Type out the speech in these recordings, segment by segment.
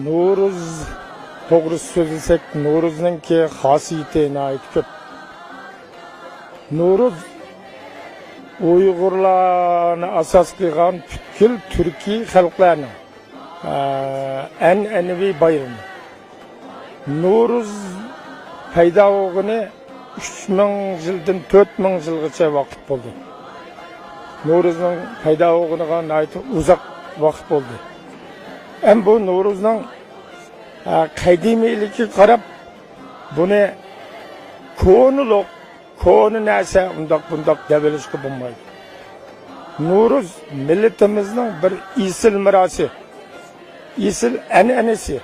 No'ruz to'g'risi so'zlasak, No'ruzningki xosiyati nihoyat ko'p. No'ruz Uyg'urlarni asos qilgan butkul turkiy xalqlarning an'anaviy bayrami. No'ruz paydo bo'lgani 3000 yildan 4000 yilgacha vaqt bo'ldi. No'ruzning paydo bo'lganiga nihoyat uzoq vaqt bo'ldi. Bu No'ruzning qadimiyligi qarab buni ko'ni narsa bundoq deb bilishga bo'lmaydi. No'ruz millatimizning bir isil mirosi, isil an'anasi.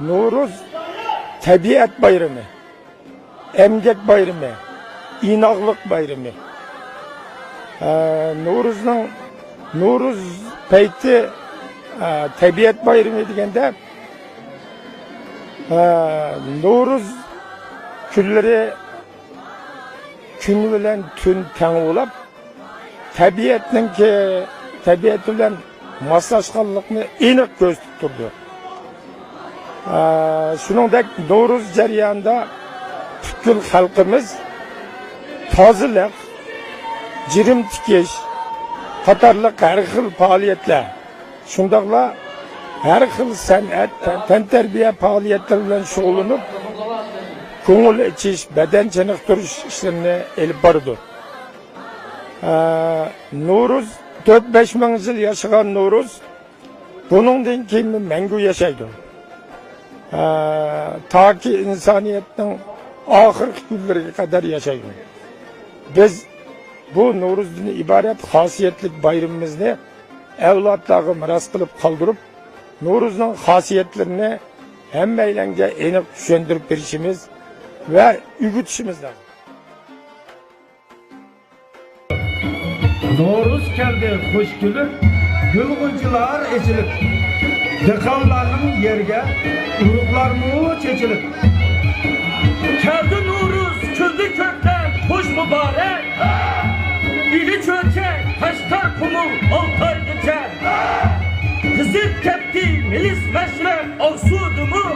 No'ruz tabiat bayrami, emgak bayrami, inoqlik bayrami. No'ruz payti tabiat bayrami deganda No'ruz kunlari kun bilan tun teng bo'lib, tabiat bilan moslashganlikni aniq ko'rsatib turdi. Shuningdek, No'ruz jarayonida butkul xalqimiz tozilik, jirim tikish qatorliq har xil faoliyatlar, shundaqla har xil san'at, tantarbiya faoliyatlari bilan shug'ullanib, ko'ngil ichish, badan chiniqtirish ishlarini olib bordi. No'ruz 4-5 ming yil yashagan No'ruz buningdan keyin mangu yashaydi. Toki insoniyatning oxirgi kunlariga qadar yashaydi. Biz bu No'ruzdan iborat xosiyatli bayramimizni avlodlarga miros qilib qoldirib, No'ruzning xosiyatlarini hammalarga aniq tushuntirib berishimiz ve ügütüşümüz lazım. No'ruz keldi hoş gülüp, gülgüncüler eçilip, dekanlarının yerge, uruklar mu çeçilip. Keldi No'ruz, küldü kökten, hoş mübarek. İli çöçek, taşlar kumu, altay geçer. Kızıp tepti, milis meşrep, avsudumu.